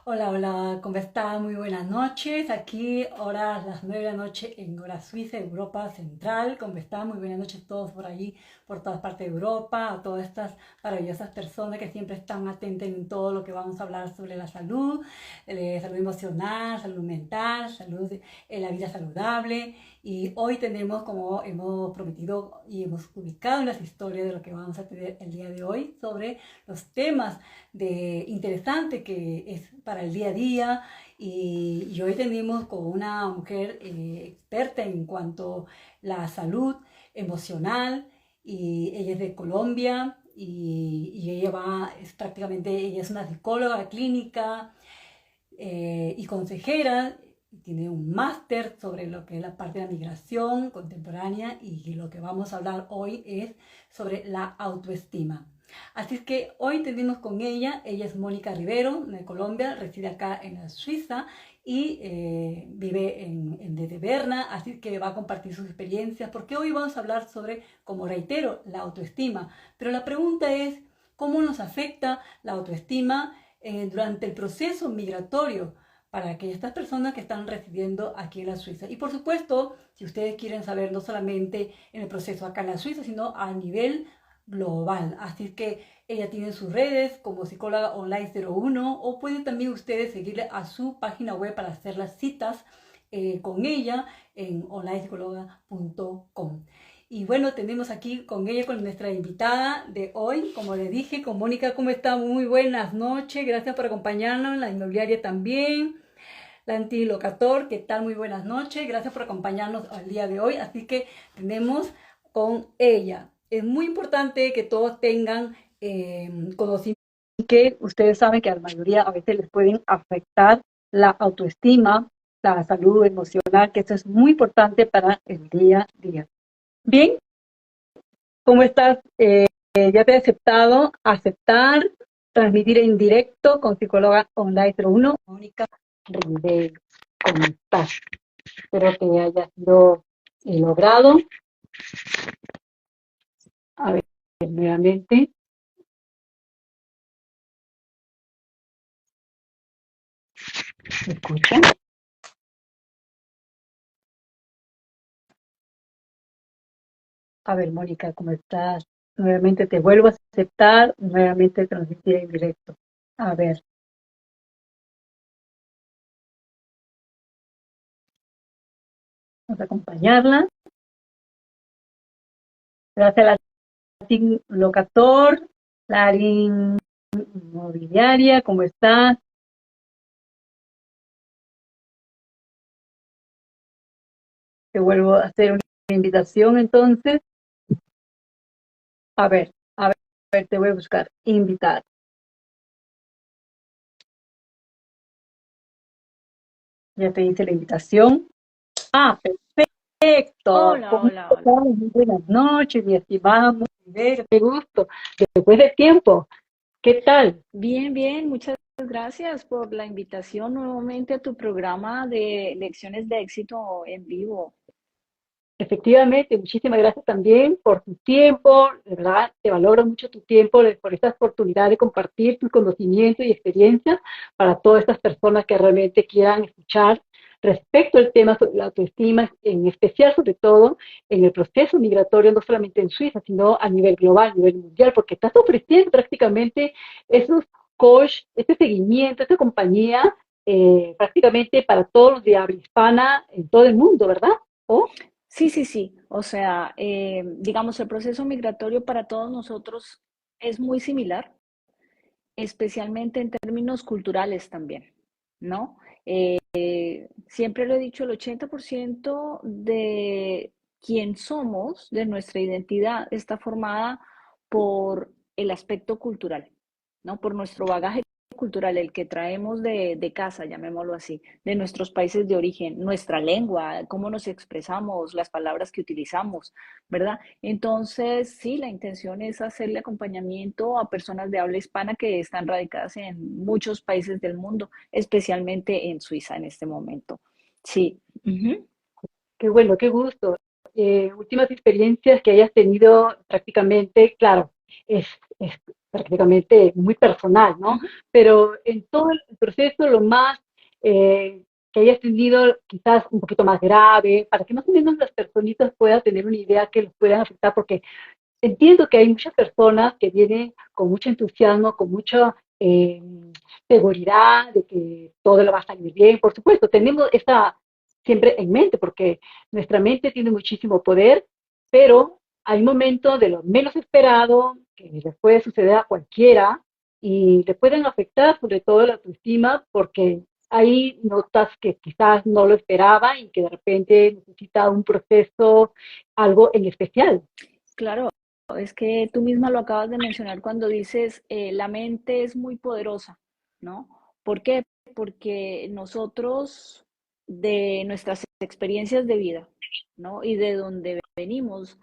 Hola, hola, ¿cómo están? Muy buenas noches. Aquí, ahora las 9 de la noche en hora suiza, Europa Central. ¿Cómo están? Muy buenas noches a todos por allí, por todas partes de Europa, a todas estas maravillosas personas que siempre están atentas en todo lo que vamos a hablar sobre la salud, salud emocional, salud mental, salud en la vida saludable. Y hoy tenemos, como hemos prometido y hemos ubicado en las historias de lo que vamos a tener el día de hoy sobre los temas interesante que es para el día a día y hoy tenemos con una mujer experta en cuanto a la salud emocional y ella es de Colombia y ella es prácticamente, ella es una psicóloga clínica y consejera, tiene un máster sobre lo que es la parte de la migración contemporánea y lo que vamos a hablar hoy es sobre la autoestima. Así es que hoy tenemos con ella es Mónica Rivero, de Colombia, reside acá en la Suiza y vive desde Berna, así que va a compartir sus experiencias, porque hoy vamos a hablar sobre, como reitero, la autoestima. Pero la pregunta es, ¿cómo nos afecta la autoestima durante el proceso migratorio para estas personas que están residiendo aquí en la Suiza? Y por supuesto, si ustedes quieren saber no solamente en el proceso acá en la Suiza, sino a nivel global. Así que ella tiene sus redes como psicóloga online 01 o pueden también ustedes seguirle a su página web para hacer las citas con ella en onlinepsicóloga.com. Y bueno, tenemos aquí con ella, con nuestra invitada de hoy, como le dije, con Mónica. ¿Cómo está? Muy buenas noches, gracias por acompañarnos, la inmobiliaria también, la antilocator, ¿qué tal? Muy buenas noches, gracias por acompañarnos al día de hoy. Así que tenemos con ella. Es muy importante que todos tengan conocimiento que ustedes saben que a la mayoría a veces les pueden afectar la autoestima, la salud emocional, que eso es muy importante para el día a día. Bien, ¿cómo estás? Ya te he aceptado, aceptar, transmitir en directo con psicóloga online 01, Mónica Rivero. ¿Cómo estás? Espero que haya sido logrado. A ver, nuevamente, ¿me escuchan? A ver, Mónica, ¿cómo estás? Nuevamente te vuelvo a aceptar, nuevamente transmitir en directo. A ver, vamos a acompañarla. Gracias a la TIN Locator, la ARIN Inmobiliaria, ¿cómo estás? Te vuelvo a hacer una invitación entonces. A ver, te voy a buscar, invitar. Ya te hice la invitación. Ah, perfecto. Hola, ¿Cómo hola, hola. estás? Muy buenas noches, mi estimada Rivera. Qué gusto. Después de tiempo, ¿qué tal? Bien, bien, muchas gracias por la invitación nuevamente a tu programa de lecciones de éxito en vivo. Efectivamente, muchísimas gracias también por tu tiempo, de verdad, te valoro mucho tu tiempo, por esta oportunidad de compartir tus conocimientos y experiencias para todas estas personas que realmente quieran escuchar respecto al tema sobre la autoestima, en especial sobre todo en el proceso migratorio, no solamente en Suiza, sino a nivel global, a nivel mundial, porque estás ofreciendo prácticamente esos coach, este seguimiento, esta compañía, prácticamente para todos los de habla hispana en todo el mundo, ¿verdad? ¿O? Sí, sí, sí. O sea, digamos, el proceso migratorio para todos nosotros es muy similar, especialmente en términos culturales también, ¿no? Siempre lo he dicho, el 80% de quién somos, de nuestra identidad, está formada por el aspecto cultural, ¿no? Por nuestro bagaje cultural, el que traemos de casa, llamémoslo así, de nuestros países de origen, nuestra lengua, cómo nos expresamos, las palabras que utilizamos, ¿verdad? Entonces, sí, la intención es hacerle acompañamiento a personas de habla hispana que están radicadas en muchos países del mundo, especialmente en Suiza en este momento. Sí. Ujú. Qué bueno, qué gusto. Últimas experiencias que hayas tenido prácticamente, claro, es prácticamente muy personal, ¿no? Ujú. Pero en todo el proceso, lo más que hayas tenido quizás un poquito más grave, para que más o menos las personitas puedan tener una idea que los puedan afectar, porque entiendo que hay muchas personas que vienen con mucho entusiasmo, con mucha seguridad de que todo lo va a salir bien. Por supuesto, tenemos esta siempre en mente, porque nuestra mente tiene muchísimo poder, pero hay momentos de lo menos esperado que les puede suceder a cualquiera y le pueden afectar sobre todo la autoestima porque hay notas que quizás no lo esperaba y que de repente necesita un proceso, algo en especial. Claro, es que tú misma lo acabas de mencionar cuando dices la mente es muy poderosa, ¿no? ¿Por qué? Porque nosotros de nuestras experiencias de vida, ¿no? Y de donde venimos,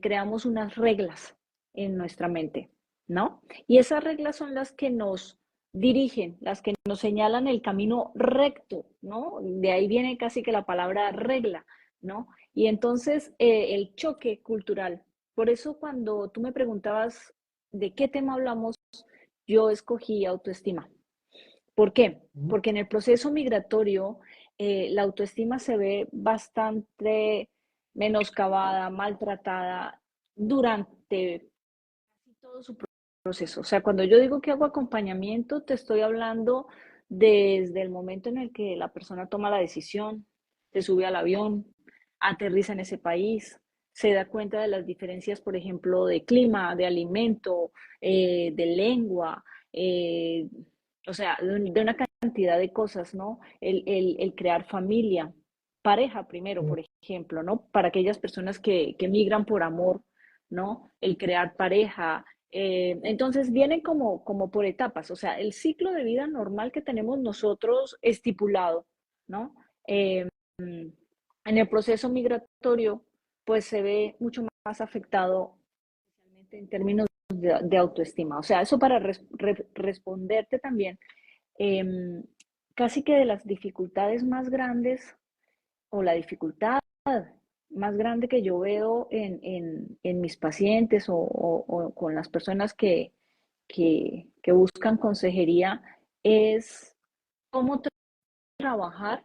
creamos unas reglas en nuestra mente, ¿no? Y esas reglas son las que nos dirigen, las que nos señalan el camino recto, ¿no? De ahí viene casi que la palabra regla, ¿no? Y entonces el choque cultural. Por eso cuando tú me preguntabas de qué tema hablamos, yo escogí autoestima. ¿Por qué? Porque en el proceso migratorio la autoestima se ve bastante menoscabada, maltratada durante todo su proceso. O sea, cuando yo digo que hago acompañamiento, te estoy hablando desde el momento en el que la persona toma la decisión, se sube al avión, aterriza en ese país, se da cuenta de las diferencias, por ejemplo, de clima, de alimento, de lengua, o sea, de una cantidad de cosas, ¿no? El crear familia, pareja primero, por ejemplo, ¿no? Para aquellas personas que migran por amor, ¿no? El crear pareja. Entonces vienen como por etapas, o sea, el ciclo de vida normal que tenemos nosotros estipulado, ¿no? Eh, en el proceso migratorio, pues se ve mucho más afectado, especialmente en términos de autoestima. O sea, eso para responderte también, eh, casi que de las dificultades más grandes o la dificultad más grande que yo veo en mis pacientes o con las personas que buscan consejería es cómo trabajar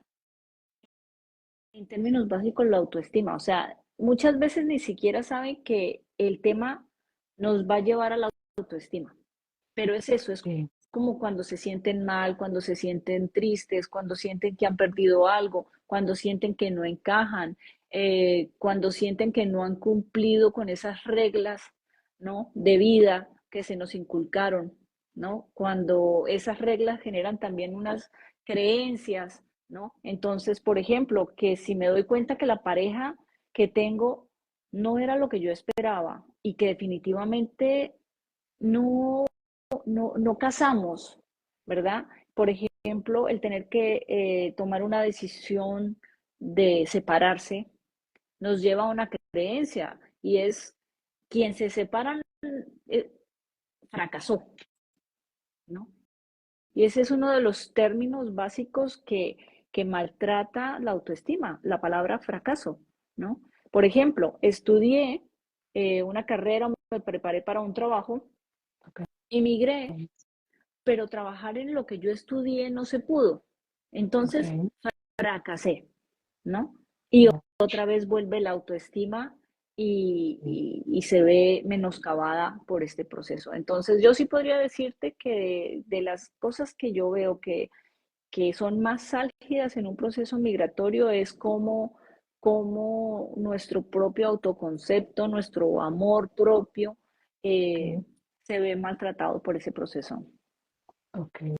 en términos básicos la autoestima. O sea, muchas veces ni siquiera saben que el tema nos va a llevar a la autoestima. Pero es eso, es Sí. como cuando se sienten mal, cuando se sienten tristes, cuando sienten que han perdido algo, cuando sienten que no encajan, cuando sienten que no han cumplido con esas reglas, ¿no? De vida que se nos inculcaron, ¿no? Cuando esas reglas generan también unas creencias, ¿no? Entonces, por ejemplo, que si me doy cuenta que la pareja que tengo no era lo que yo esperaba y que definitivamente no no casamos, ¿verdad? Por ejemplo, el tener que tomar una decisión de separarse nos lleva a una creencia y es quien se separan eh, fracasó, ¿no? Y ese es uno de los términos básicos que maltrata la autoestima, la palabra fracaso, ¿no? Por ejemplo, estudié una carrera, me preparé para un trabajo, Okay. emigré, pero trabajar en lo que yo estudié no se pudo. Entonces Okay. fracasé, ¿no? Y otra vez vuelve la autoestima y se ve menoscabada por este proceso. Entonces yo sí podría decirte que de las cosas que yo veo que son más álgidas en un proceso migratorio es como nuestro propio autoconcepto, nuestro amor propio eh, Okay. se ve maltratado por ese proceso. Okay.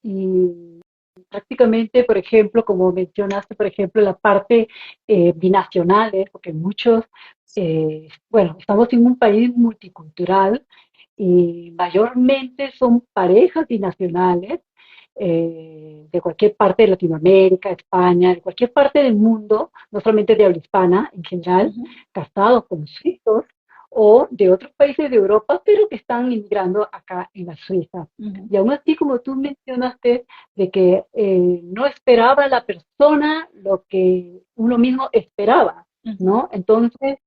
Y prácticamente, por ejemplo, como mencionaste, por ejemplo, la parte binacional, porque muchos, bueno, estamos en un país multicultural y mayormente son parejas binacionales de cualquier parte de Latinoamérica, España, de cualquier parte del mundo, no solamente de habla hispana en general, Ujú, casados con suizos o de otros países de Europa, pero que están inmigrando acá en la Suiza. ujú. Y aún así, como tú mencionaste, de que no esperaba la persona lo que uno mismo esperaba, Ujú, ¿no? Entonces,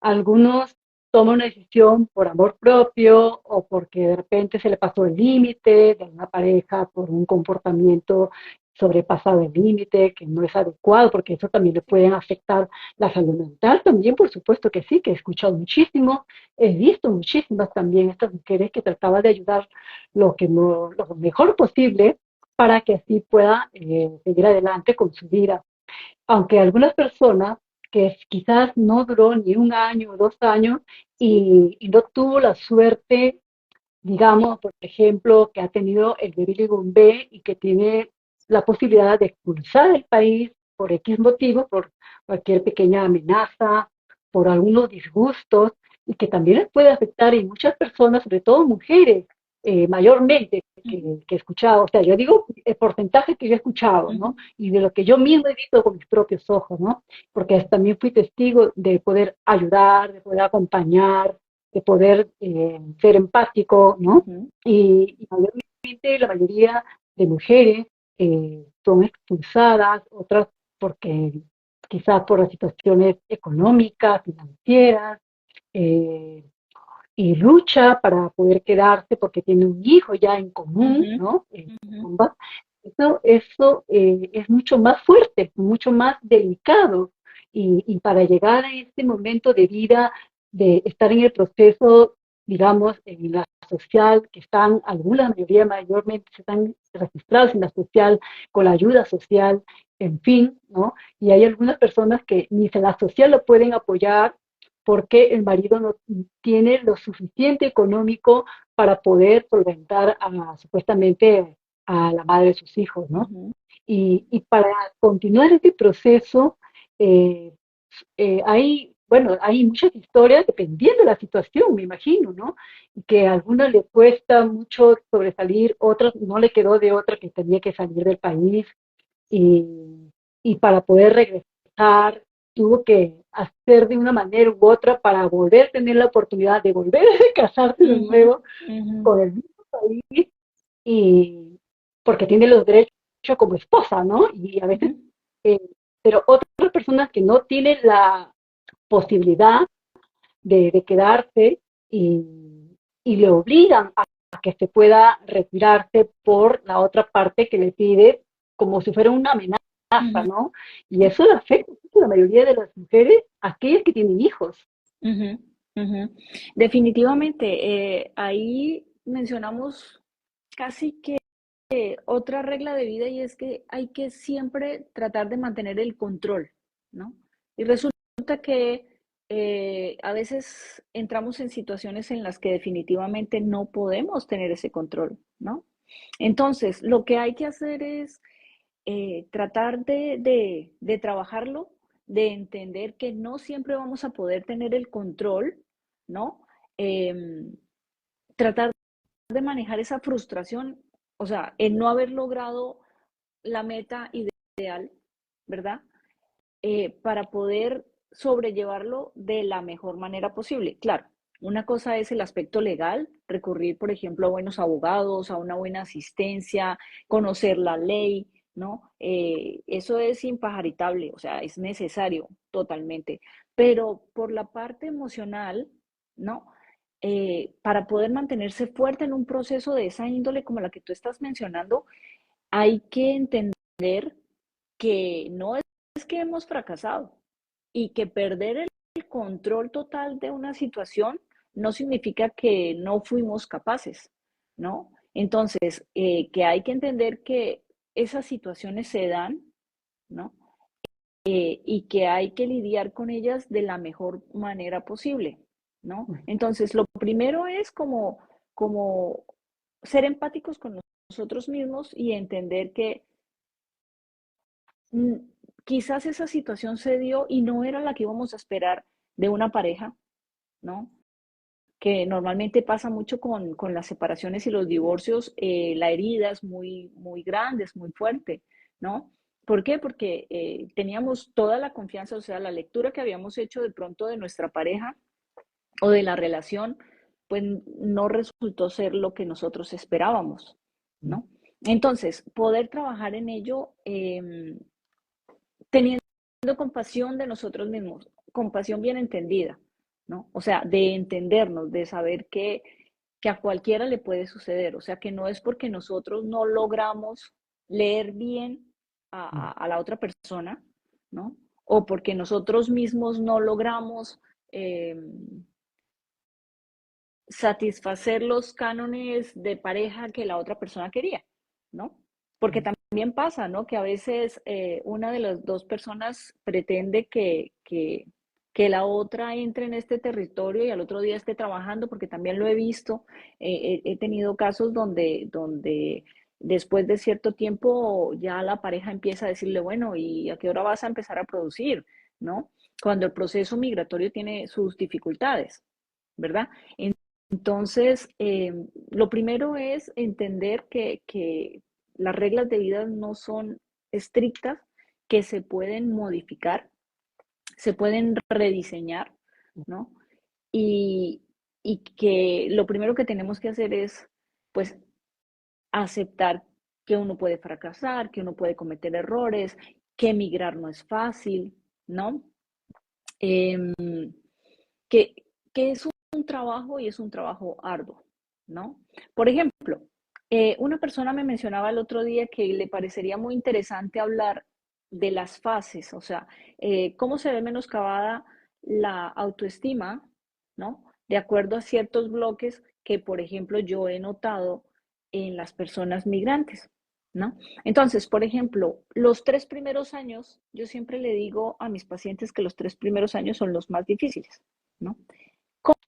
algunos toma una decisión por amor propio o porque de repente se le pasó el límite de una pareja por un comportamiento sobrepasado el límite, que no es adecuado, porque eso también le puede afectar la salud mental. También, por supuesto que sí, que he escuchado muchísimo, he visto muchísimas también estas mujeres que trataban de ayudar lo, que no, lo mejor posible para que así pueda seguir adelante con su vida. Aunque algunas personas que quizás no duró ni un año o 2 años y no tuvo la suerte, digamos, por ejemplo, que ha tenido el baby B y que tiene la posibilidad de expulsar el país por X motivo, por cualquier pequeña amenaza, por algunos disgustos, y que también les puede afectar en muchas personas, sobre todo mujeres, mayormente, que he escuchado, o sea, yo digo el porcentaje que yo he escuchado, ¿no? Y de lo que yo mismo he visto con mis propios ojos, ¿no? Porque también fui testigo de poder ayudar, de poder acompañar, de poder ser empático, ¿no? Y mayormente la mayoría de mujeres son expulsadas, otras porque quizás por las situaciones económicas, financieras, eh, y lucha para poder quedarse porque tiene un hijo ya en común, ¿no? Eso es mucho más fuerte, mucho más delicado. Y para llegar a este momento de vida, de estar en el proceso, digamos, en la social, que están, alguna mayoría mayormente están registrados en la social, con la ayuda social, en fin, ¿no? Y hay algunas personas que ni en la social lo pueden apoyar porque el marido no tiene lo suficiente económico para poder solventar supuestamente a la madre de sus hijos, ¿no? Y para continuar este proceso, eh, bueno, hay muchas historias dependiendo de la situación, me imagino, ¿no? Y que a algunas le cuesta mucho sobresalir, otras no le quedó de otra que tenía que salir del país y, y para poder regresar tuvo que hacer de una manera u otra para volver a tener la oportunidad de volver a casarse de nuevo con el mismo país y porque tiene los derechos como esposa, ¿no? Y a veces, eh, pero otras personas que no tienen la posibilidad de quedarse y le obligan a que se pueda retirarse por la otra parte que le pide como si fuera una amenaza, ¿no? Y eso le afecta a la mayoría de las mujeres, aquellas que tienen hijos. Definitivamente, ahí mencionamos casi que otra regla de vida y es que hay que siempre tratar de mantener el control, ¿no? Y resulta que a veces entramos en situaciones en las que definitivamente no podemos tener ese control, ¿no? Entonces, lo que hay que hacer es tratar de trabajarlo, de entender que no siempre vamos a poder tener el control, ¿no? Em, tratar de manejar esa frustración, o sea, el no haber logrado la meta ideal, ¿verdad? Para poder sobrellevarlo de la mejor manera posible. Claro, una cosa es el aspecto legal, recurrir, por ejemplo, a buenos abogados, a una buena asistencia, conocer la ley, ¿no? Eso es impajaritable, o sea, es necesario totalmente. Pero por la parte emocional, ¿no? Para poder mantenerse fuerte en un proceso de esa índole como la que tú estás mencionando, hay que entender que no es que hemos fracasado y que perder el control total de una situación no significa que no fuimos capaces, ¿no? Entonces, que hay que entender que esas situaciones se dan, ¿no? Y que hay que lidiar con ellas de la mejor manera posible, ¿no? Entonces, lo primero es como ser empáticos con nosotros mismos y entender que mm, quizás esa situación se dio y no era la que íbamos a esperar de una pareja, ¿no? Que normalmente pasa mucho con las separaciones y los divorcios, la herida es muy, muy grande, es muy fuerte, ¿no? ¿Por qué? Porque teníamos toda la confianza, o sea, la lectura que habíamos hecho de pronto de nuestra pareja o de la relación, pues no resultó ser lo que nosotros esperábamos, ¿no? Entonces, poder trabajar en ello teniendo compasión de nosotros mismos, compasión bien entendida, ¿no? O sea, de entendernos, de saber que a cualquiera le puede suceder, o sea, que no es porque nosotros no logramos leer bien a la otra persona, ¿no? O porque nosotros mismos no logramos eh, satisfacer los cánones de pareja que la otra persona quería, ¿no? Porque también pasa, ¿no? Que a veces una de las dos personas pretende que la otra entre en este territorio y al otro día esté trabajando, porque también lo he visto, he tenido casos donde después de cierto tiempo ya la pareja empieza a decirle, bueno, ¿y a qué hora vas a empezar a producir? ¿No? Cuando el proceso migratorio tiene sus dificultades, ¿verdad? Entonces, lo primero es entender que las reglas de vida no son estrictas, que se pueden modificar, se pueden rediseñar, ¿no? Y, y que lo primero que tenemos que hacer es, pues, aceptar que uno puede fracasar, que uno puede cometer errores, que emigrar no es fácil, ¿no? Em, que, que es un trabajo y es un trabajo arduo, ¿no? Por ejemplo, una persona me mencionaba el otro día que le parecería muy interesante hablar de las fases, o sea, cómo se ve menoscabada la autoestima, ¿no? De acuerdo a ciertos bloques que, por ejemplo, yo he notado en las personas migrantes, ¿no? Entonces, por ejemplo, los 3 primeros años, yo siempre le digo a mis pacientes que los 3 primeros años son los más difíciles, ¿no?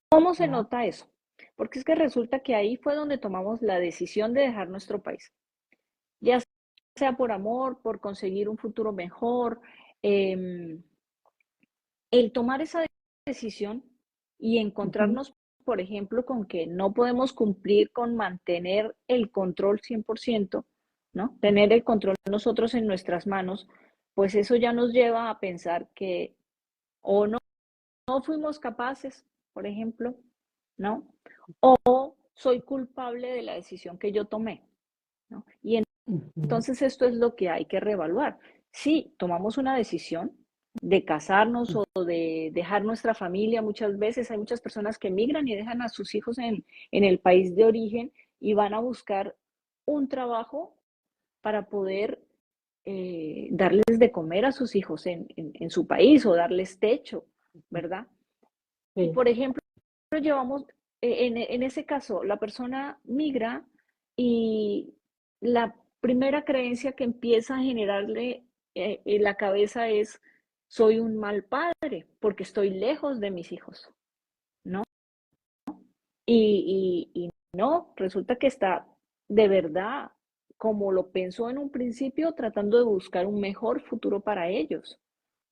¿Cómo se Ya. nota eso? Porque es que resulta que ahí fue donde tomamos la decisión de dejar nuestro país, ya sea por amor, por conseguir un futuro mejor, eh, el tomar esa decisión y Ujú. encontrarnos, por ejemplo, con que no podemos cumplir con mantener el control 100%, ¿no? Tener el control nosotros en nuestras manos, pues eso ya nos lleva a pensar que o no fuimos capaces, por ejemplo, ¿no? O soy culpable de la decisión que yo tomé, ¿no? Y Ujú. entonces esto es lo que hay que reevaluar. Si tomamos una decisión de casarnos o de dejar nuestra familia, muchas veces hay muchas personas que emigran y dejan a sus hijos en el país de origen y van a buscar un trabajo para poder darles de comer a sus hijos en su país o darles techo, ¿verdad? Y Sí. por ejemplo, llevamos, en ese caso, la persona migra y la primera creencia que empieza a generarle en la cabeza es, soy un mal padre porque estoy lejos de mis hijos, ¿no? Y no, resulta que está de verdad, como lo pensó en un principio, tratando de buscar un mejor futuro para ellos,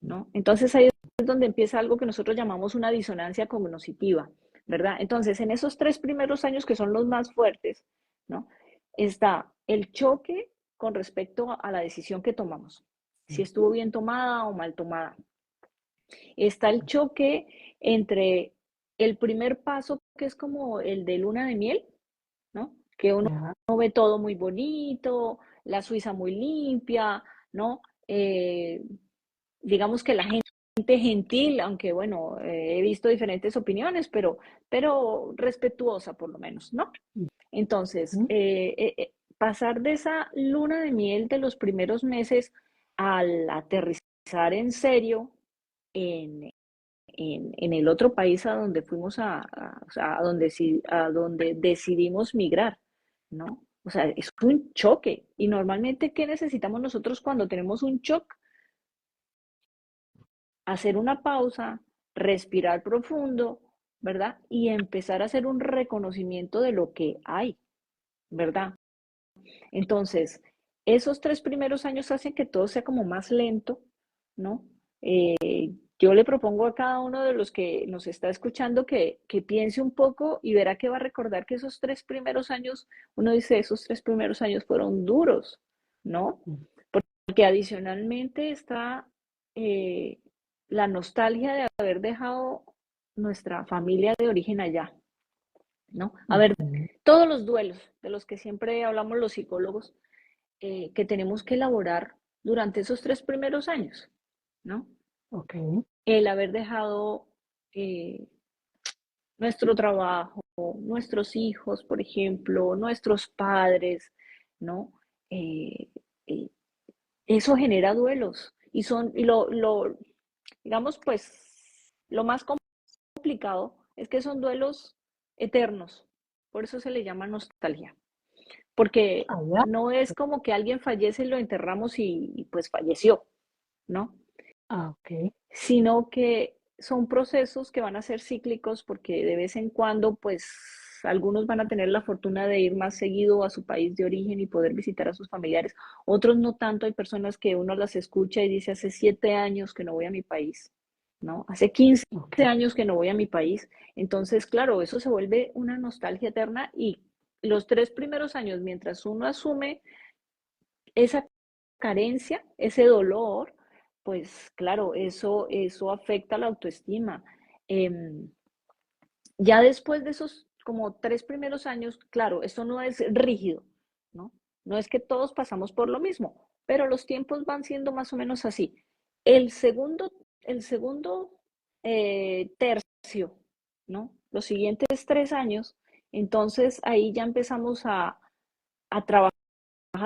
¿no? Entonces ahí es donde empieza algo que nosotros llamamos una disonancia cognitiva, ¿verdad? Entonces, en esos 3 primeros años que son los más fuertes, ¿no? Está el choque con respecto a la decisión que tomamos, si estuvo bien tomada o mal tomada. Está el choque entre el primer paso, que es como el de luna de miel, ¿no? Que uno Ya. ve todo muy bonito, la Suiza muy limpia, ¿no? Digamos que la gente gentil, aunque bueno, he visto diferentes opiniones, pero respetuosa por lo menos, ¿no? Entonces, Ujú. pasar de esa luna de miel de los primeros meses al aterrizar en serio en, en el otro país a donde fuimos o sea, a donde decidimos migrar, ¿no? O sea, es un choque. Y normalmente, ¿qué necesitamos nosotros cuando tenemos un shock? Hacer una pausa, respirar profundo, ¿verdad? Y empezar a hacer un reconocimiento de lo que hay, ¿verdad? Entonces, esos 3 primeros años hacen que todo sea como más lento, ¿no? Yo le propongo a cada uno de los que nos está escuchando que piense un poco y verá que va a recordar que esos 3 primeros años, uno dice, esos 3 primeros años fueron duros, ¿no? Porque adicionalmente está eh, la nostalgia de haber dejado nuestra familia de origen allá, ¿no? A ver, Ujú. todos los duelos de los que siempre hablamos los psicólogos, que tenemos que elaborar durante esos 3 primeros años, ¿no? Ok. El haber dejado eh, nuestro trabajo, nuestros hijos, por ejemplo, nuestros padres, ¿no? Eh, eh, Eso genera duelos y digamos, pues, lo más complicado es que son duelos eternos, por eso se le llama nostalgia, porque Ah, ya. no es como que alguien fallece y lo enterramos y pues falleció, ¿no? Ah, ok. Sino que son procesos que van a ser cíclicos porque de vez en cuando, pues algunos van a tener la fortuna de ir más seguido a su país de origen y poder visitar a sus familiares, otros no tanto. Hay personas que uno las escucha y dice, hace 7 años que no voy a mi país, ¿no? Hace 15 Ok. años que no voy a mi país. Entonces, claro, eso se vuelve una nostalgia eterna y los 3 primeros años, mientras uno asume esa carencia, ese dolor, pues claro, eso afecta la autoestima. Em, ya después de esos como 3 primeros años, claro, esto no es rígido, ¿no? No es que todos pasamos por lo mismo, pero los tiempos van siendo más o menos así. El segundo tercio, ¿no? Los siguientes 3 años, entonces ahí ya empezamos a trabajar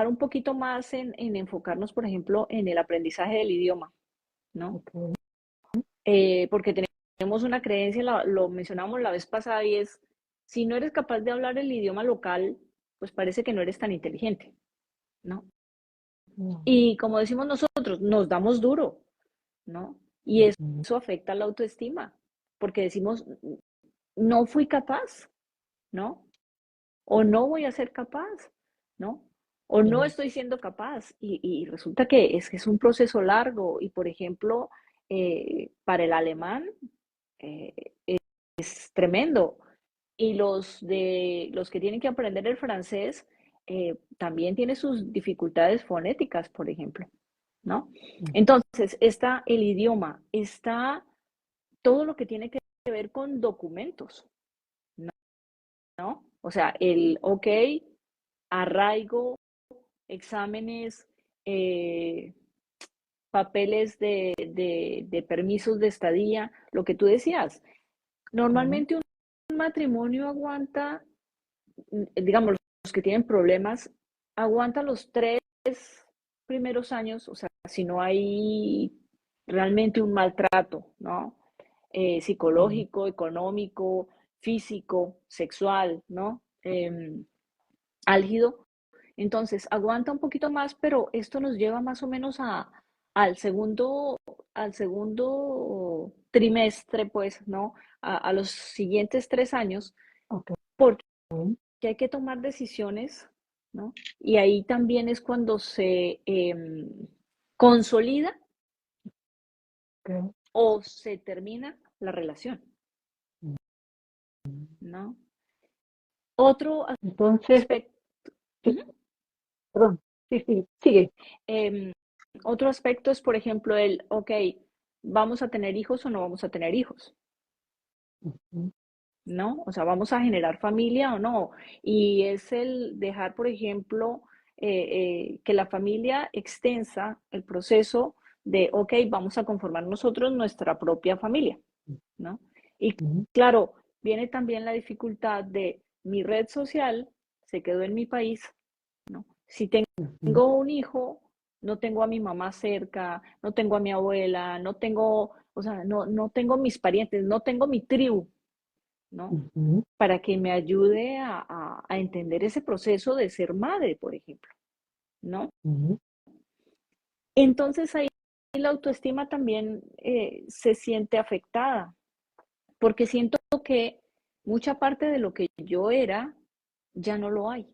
un poquito más en enfocarnos, por ejemplo, en el aprendizaje del idioma, ¿no? Ok. Porque tenemos una creencia, lo mencionamos la vez pasada, y es, si no eres capaz de hablar el idioma local, pues parece que no eres tan inteligente, ¿no? No. Y como decimos nosotros, nos damos duro, ¿no? Y Ujú. eso afecta la autoestima, porque decimos, no fui capaz, ¿no? O no voy a ser capaz, ¿no? O no Sí. estoy siendo capaz. Y resulta que es un proceso largo. Y por ejemplo, para el alemán eh, es tremendo. Y los que tienen que aprender el francés también tienen sus dificultades fonéticas, por ejemplo, ¿no? Entonces, está el idioma, está todo lo que tiene que ver con documentos, ¿no? O sea, ok, arraigo, exámenes, eh, papeles de permisos de estadía, lo que tú decías. Ujú. Normalmente un matrimonio aguanta, digamos, los que tienen problemas, aguanta los 3 primeros años, o sea, si no hay realmente un maltrato, ¿no? Sí. Psicológico, económico, físico, sexual, ¿no? Álgido. Entonces, aguanta un poquito más, pero esto nos lleva más o menos al segundo, al segundo trimestre, pues, ¿no? A los siguientes 3 años, Ok. porque hay que tomar decisiones, ¿no? Y ahí también es cuando se consolida Ok. o se termina la relación, ¿no? Otro Entonces, aspecto, sí, perdón. Sí, sí, sigue. eh, otro aspecto es, por ejemplo, ok, ¿vamos a tener hijos o no vamos a tener hijos? Ujú. ¿No? O sea, ¿vamos a generar familia o no? Y es el dejar, por ejemplo, que la familia extensa el proceso de, ok, vamos a conformar nosotros nuestra propia familia, ¿no? Y Ujú. claro, viene también la dificultad de mi red social se quedó en mi país, ¿no? Si Ujú. tengo un hijo, no tengo a mi mamá cerca, no tengo a mi abuela, no tengo, o sea, no tengo mis parientes, no tengo mi tribu, ¿no? Ujú. Para que me ayude a entender ese proceso de ser madre, por ejemplo, ¿no? Ujú. Entonces ahí la autoestima también se siente afectada, porque siento que mucha parte de lo que yo era ya no lo hay,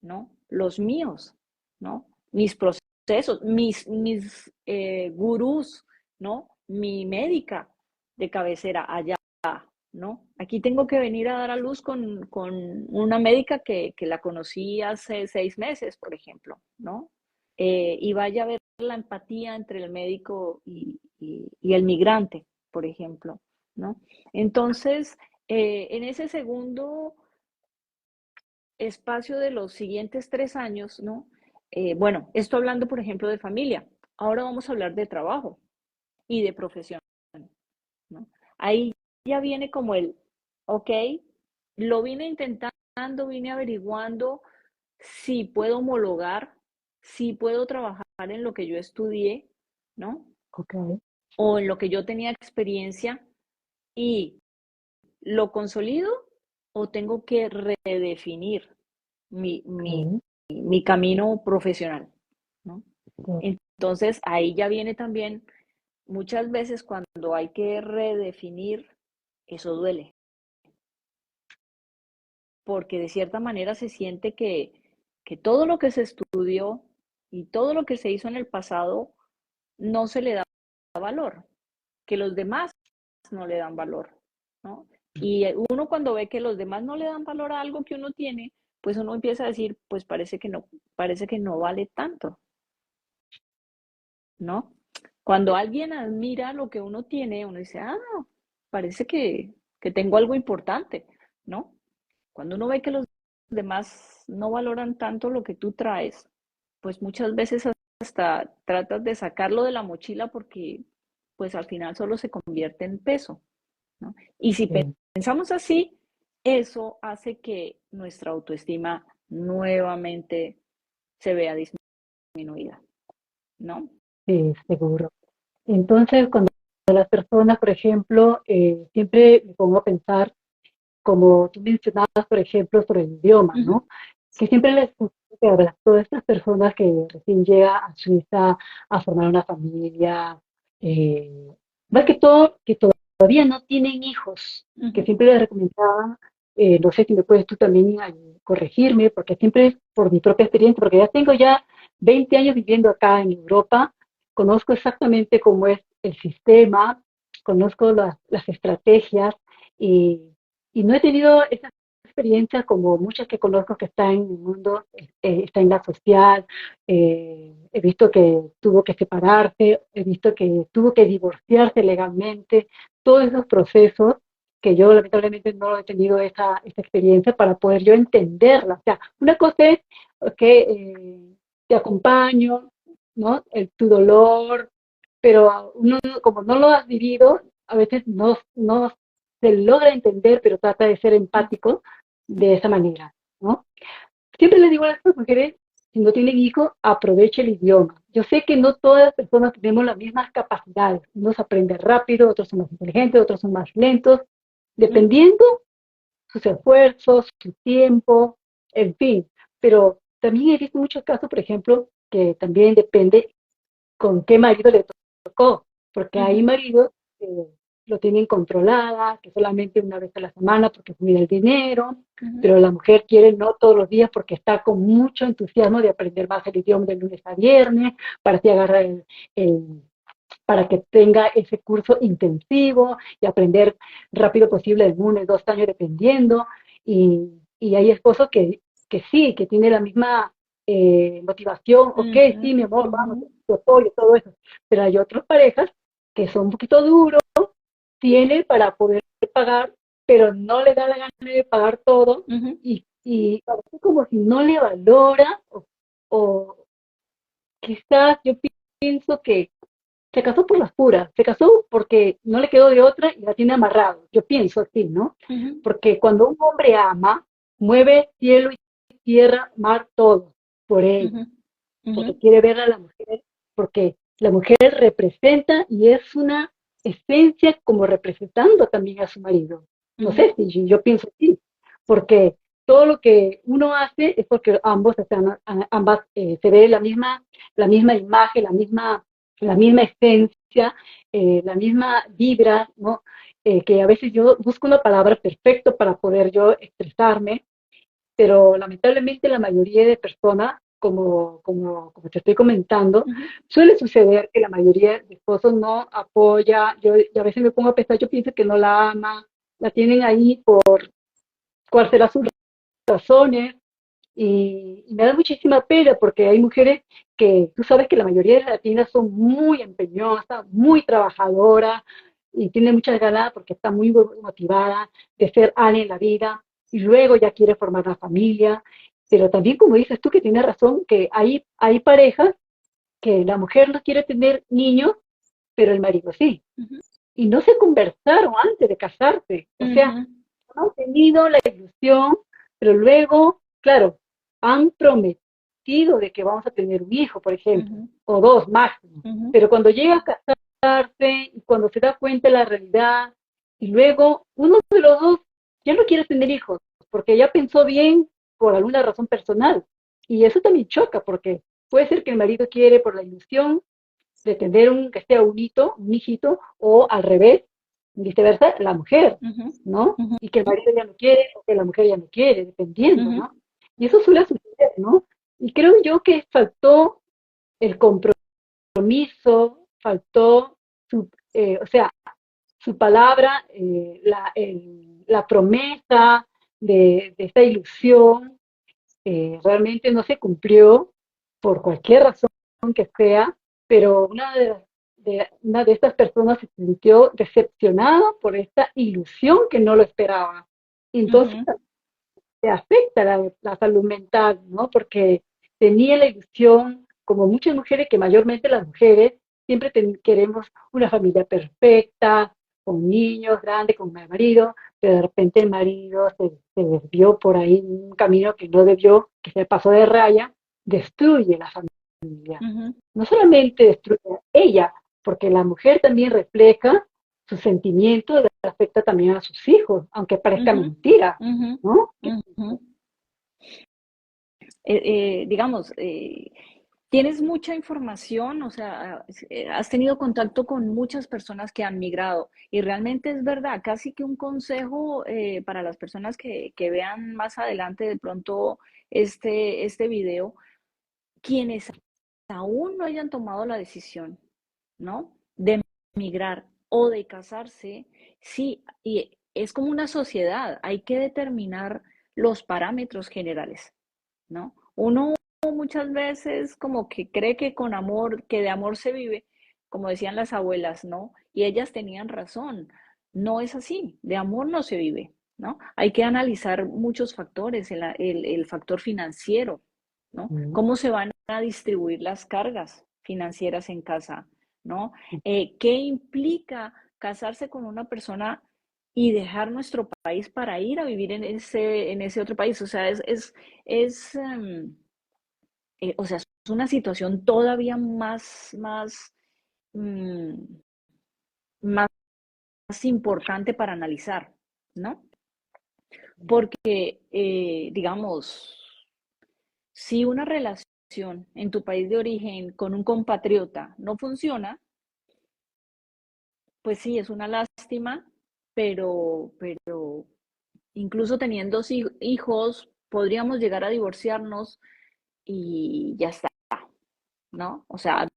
¿no? Los míos, ¿no? Mis procesos, mis gurús, ¿no? Mi médica de cabecera allá, ¿no? Aquí tengo que venir a dar a luz con una médica que la conocí hace 6 meses, por ejemplo, ¿no? Y vaya a ver la empatía entre el médico y el migrante, por ejemplo, ¿no? Entonces, en ese segundo espacio de los siguientes 3 años, ¿no? Bueno, esto hablando, por ejemplo, de familia. Ahora vamos a hablar de trabajo y de profesión, ¿no? Ahí ya viene como ok, lo vine intentando, vine averiguando si puedo homologar, si puedo trabajar en lo que yo estudié, ¿no? Ok. O en lo que yo tenía experiencia y lo consolido o tengo que redefinir mi, mi, Ok. mi camino profesional, ¿no? Ok. Entonces ahí ya viene también muchas veces cuando hay que redefinir, eso duele, porque de cierta manera se siente que todo lo que se estudió y todo lo que se hizo en el pasado no se le da valor, que los demás no le dan valor, ¿no? Y uno cuando ve que los demás no le dan valor a algo que uno tiene, pues uno empieza a decir, pues parece que no vale tanto, ¿no? Cuando alguien admira lo que uno tiene, uno dice, ah, parece que tengo algo importante, ¿no? Cuando uno ve que los demás no valoran tanto lo que tú traes, pues muchas veces hasta tratas de sacarlo de la mochila porque pues al final solo se convierte en peso, ¿no? Y si Sí, pensamos así, eso hace que nuestra autoestima nuevamente se vea disminuida, ¿no? sí, seguro. Entonces, cuando las personas, por ejemplo, siempre me pongo a pensar, como tú mencionabas, por ejemplo, sobre el idioma, Ujú, ¿no? Que siempre les que a todas estas personas que recién llegan a Suiza a formar una familia, más que todo, que todavía no tienen hijos, que ujú, siempre les recomendaba, no sé si me puedes tú también corregirme, porque siempre es por mi propia experiencia, porque ya tengo ya 20 años viviendo acá en Europa, conozco exactamente cómo es el sistema, conozco las estrategias y no he tenido esa experiencia como muchas que conozco que están en el mundo, está en la social, he visto que tuvo que separarse, he visto que tuvo que divorciarse legalmente, todos esos procesos que yo lamentablemente no he tenido esa experiencia para poder yo entenderla. O sea, una cosa es que te acompaño, ¿no? Tu dolor, pero uno como no lo has vivido, a veces no se logra entender, pero trata de ser empático de esa manera, ¿no? Siempre les digo a estas mujeres, si no tienen hijos, aproveche el idioma. Yo sé que no todas las personas tenemos las mismas capacidades. Unos aprenden rápido, otros son más inteligentes, otros son más lentos, ujú, dependiendo sus esfuerzos, su tiempo, en fin. Pero también he visto muchos casos, por ejemplo, que también depende con qué marido le tocó, porque hay ujú, maridos que lo tienen controlada, que solamente una vez a la semana porque cuida el dinero, ujú, pero la mujer quiere no todos los días porque está con mucho entusiasmo de aprender más el idioma de lunes a viernes, para así agarrar para que tenga ese curso intensivo y aprender rápido posible en 1 o 2 años dependiendo. Y hay esposos que sí, que tienen la misma motivación, ok, ujú, sí, mi amor, ujú, vamos, te apoyo, todo eso. Pero hay otras parejas que son un poquito duros, tienen para poder pagar, pero no le da la gana de pagar todo ujú, y parece como si no le valora o quizás yo pienso que se casó por las puras, se casó porque no le quedó de otra y la tiene amarrado. Yo pienso así, ¿no? ujú, Porque cuando un hombre ama, mueve cielo y tierra, mar, todo por ella, ujú, ujú, porque quiere ver a la mujer, porque la mujer representa y es una esencia como representando también a su marido. No ujú, sé si yo pienso así, porque todo lo que uno hace es porque ambos están, ambas se ve la misma imagen, la misma esencia, la misma vibra, ¿no? Que a veces yo busco una palabra perfecta para poder yo expresarme, pero lamentablemente la mayoría de personas, como te estoy comentando, ujú, suele suceder que la mayoría de esposos no apoya, yo a veces me pongo a pensar, yo pienso que no la ama, la tienen ahí por cuáles serán sus razones, y me da muchísima pena porque hay mujeres que tú sabes que la mayoría de las latinas son muy empeñosas, muy trabajadoras y tienen muchas ganas porque está muy motivada de ser alguien en la vida y luego ya quiere formar una familia. Pero también, como dices tú, que tienes razón, que hay parejas que la mujer no quiere tener niños, pero el marido sí. ujú. y no se conversaron antes de casarse. O sea, Ujú, han tenido la ilusión, pero luego, claro, han prometido de que vamos a tener un hijo, por ejemplo, ujú, o dos máximo. ujú, Pero cuando llega a casarse y cuando se da cuenta de la realidad, y luego uno de los dos ya no quiere tener hijos, porque ya pensó bien por alguna razón personal. Y eso también choca, porque puede ser que el marido quiere por la ilusión de tener un, que sea un hito, un hijito, o al revés, viceversa, la mujer, ujú, ¿no? ujú, Y que el marido ya no quiere, o que la mujer ya no quiere, dependiendo, ujú, ¿no? Y eso suele suceder, ¿no? Y creo yo que faltó el compromiso, faltó su, o sea, su palabra, la promesa de esta ilusión, realmente no se cumplió por cualquier razón que sea, pero una de estas personas se sintió decepcionada por esta ilusión que no lo esperaba. Y entonces ujú, te afecta la salud mental, ¿no? Porque tenía la ilusión, como muchas mujeres, que mayormente las mujeres, siempre queremos una familia perfecta, con niños grandes, con un marido, pero de repente el marido se desvió por ahí en un camino que no debió, que se pasó de raya, destruye la familia. ujú, No solamente destruye a ella, porque la mujer también refleja sus sentimientos, afecta también a sus hijos, aunque parezca ujú, mentira, ujú, ¿no? ujú. Digamos, tienes mucha información, o sea, has tenido contacto con muchas personas que han migrado y realmente es verdad, casi que un consejo para las personas que vean más adelante de pronto este video, quienes aún no hayan tomado la decisión, ¿no? De migrar o de casarse, sí, y es como una sociedad, hay que determinar los parámetros generales, ¿no? Uno muchas veces como que cree que con amor, que de amor se vive, como decían las abuelas, ¿no? Y ellas tenían razón. No es así, de amor no se vive, ¿no? Hay que analizar muchos factores, el factor financiero, ¿no? Mm. ¿Cómo se van a distribuir las cargas financieras en casa, ¿no? ¿Qué implica casarse con una persona y dejar nuestro país para ir a vivir en ese otro país? O sea, es, o sea, es una situación todavía mm, más importante para analizar, ¿no? Porque, digamos, si una relación en tu país de origen con un compatriota no funciona, pues sí, es una lástima, pero incluso teniendo hijos, podríamos llegar a divorciarnos y ya está, ¿no? O sea,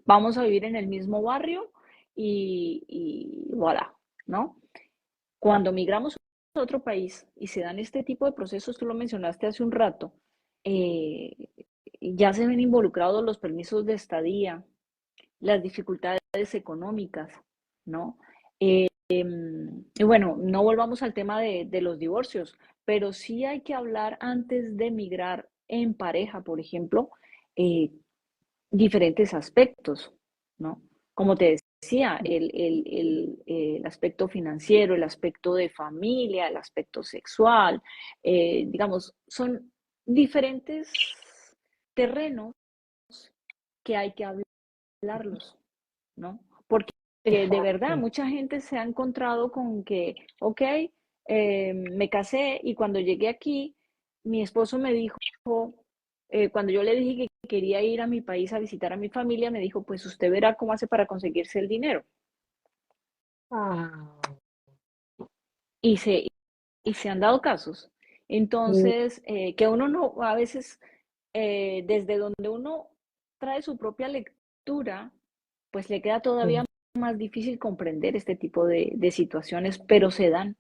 vamos a vivir en el mismo barrio y voilà, ¿no? Cuando migramos a otro país y se dan este tipo de procesos, tú lo mencionaste hace un rato, eh, ya se ven involucrados los permisos de estadía, las dificultades económicas, ¿no? Y bueno, no volvamos al tema de los divorcios, pero sí hay que hablar antes de migrar en pareja, por ejemplo, eh, diferentes aspectos, ¿no? Como te decía, el aspecto financiero, el aspecto de familia, el aspecto sexual, digamos, son diferentes terrenos que hay que hablarlos, ¿no? Porque de verdad Exacto. mucha gente se ha encontrado con que, ok, me casé y cuando llegué aquí, mi esposo me dijo, cuando yo le dije que quería ir a mi país a visitar a mi familia, me dijo, pues usted verá cómo hace para conseguirse el dinero. Ah, Y se, y se han dado casos. mm, Entonces, que uno no, a veces, desde donde uno trae su propia lectura, pues le queda todavía sí. más difícil comprender este tipo de situaciones, pero se dan.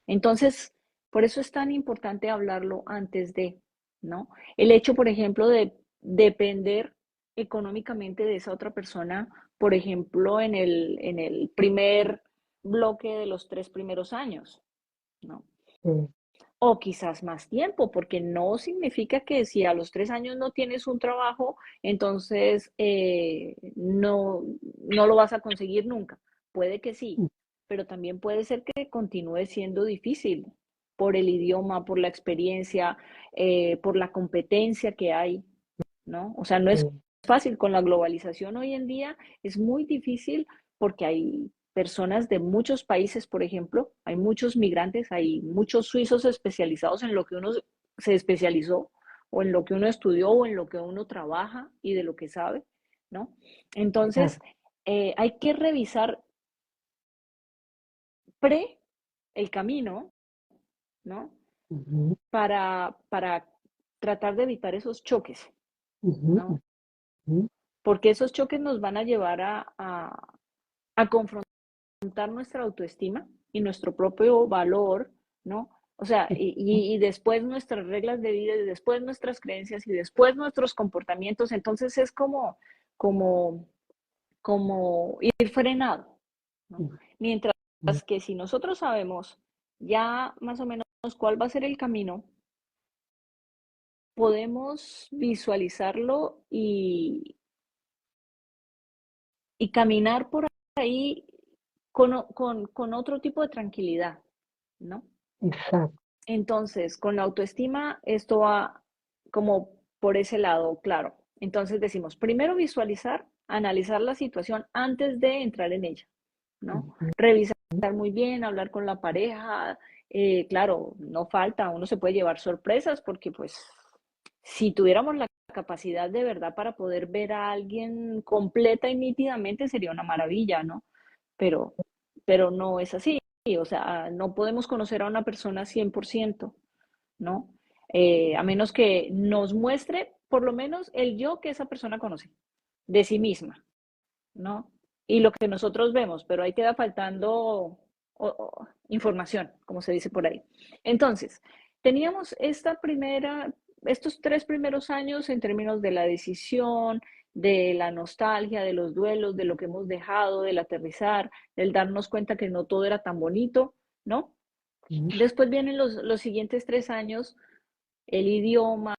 Entonces, por eso es tan importante hablarlo antes de, ¿no? El hecho, por ejemplo, de depender económicamente de esa otra persona, por ejemplo, en el primer bloque de los 3 primeros años, ¿no? Sí. O quizás más tiempo, porque no significa que si a los 3 años no tienes un trabajo, entonces no lo vas a conseguir nunca. Puede que sí, pero también puede ser que continúe siendo difícil por el idioma, por la experiencia, por la competencia que hay, ¿no? O sea, no es fácil con la globalización hoy en día, es muy difícil porque hay personas de muchos países, por ejemplo, hay muchos migrantes, hay muchos suizos especializados en lo que uno se especializó o en lo que uno estudió o en lo que uno trabaja y de lo que sabe, ¿no? Entonces, exacto. hay que revisar pre el camino, ¿no? Ujú, Para tratar de evitar esos choques, ujú, ¿no? ujú, Porque esos choques nos van a llevar a confrontar nuestra autoestima y nuestro propio valor, ¿no? O sea, y después nuestras reglas de vida, y después nuestras creencias, y después nuestros comportamientos. Entonces es como, como ir frenado, ¿no? Mientras ujú, que si nosotros sabemos ya más o menos cuál va a ser el camino, podemos visualizarlo y caminar por ahí con otro tipo de tranquilidad, ¿no? exacto. Entonces, con la autoestima, esto va como por ese lado, claro. Entonces decimos, primero visualizar, analizar la situación antes de entrar en ella, ¿no? Ujú, Revisar muy bien, hablar con la pareja. Claro, no falta, uno se puede llevar sorpresas porque pues si tuviéramos la capacidad de verdad para poder ver a alguien completa y nítidamente sería una maravilla, ¿no? Pero, pero no es así, o sea, no podemos conocer a una persona 100%, ¿no? A menos que nos muestre por lo menos el yo que esa persona conoce de sí misma, ¿no? Y lo que nosotros vemos, pero ahí queda faltando información, como se dice por ahí. Entonces, teníamos estos 3 primeros años en términos de la decisión, de la nostalgia, de los duelos, de lo que hemos dejado, del aterrizar, del darnos cuenta que no todo era tan bonito, ¿no? ujú, Después vienen los siguientes 3 años, el idioma,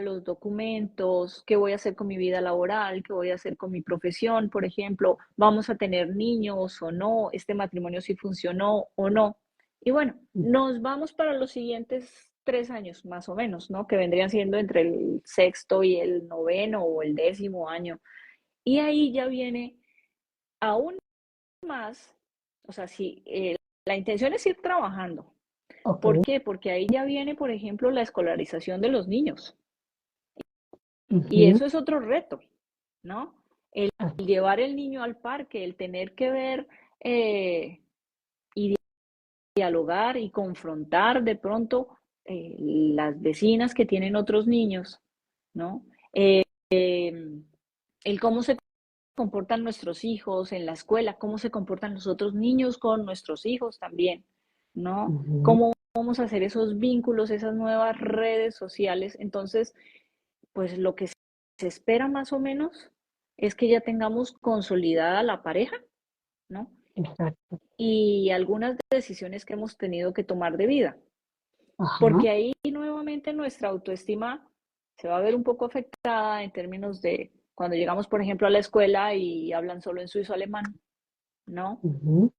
los documentos, qué voy a hacer con mi vida laboral, qué voy a hacer con mi profesión, por ejemplo, vamos a tener niños o no, este matrimonio sí funcionó o no. Y bueno, nos vamos para los siguientes 3 años, más o menos, ¿no? Que vendrían siendo entre el sexto y el noveno o el 10.º año. Y ahí ya viene aún más, o sea, si la intención es ir trabajando. ok, ¿Por qué? Porque ahí ya viene, por ejemplo, la escolarización de los niños. Y ujú, eso es otro reto, ¿no? El ah, llevar el niño al parque, el tener que ver eh, y dialogar y confrontar de pronto las vecinas que tienen otros niños, ¿no? El cómo se comportan nuestros hijos en la escuela, cómo se comportan los otros niños con nuestros hijos también, ¿no? ujú, Cómo vamos a hacer esos vínculos, esas nuevas redes sociales. Entonces, pues lo que se espera más o menos es que ya tengamos consolidada la pareja, ¿no? exacto. Y algunas decisiones que hemos tenido que tomar de vida, Ajá, porque ahí nuevamente nuestra autoestima se va a ver un poco afectada en términos de cuando llegamos, por ejemplo, a la escuela y hablan solo en suizo-alemán, ¿no? ujú,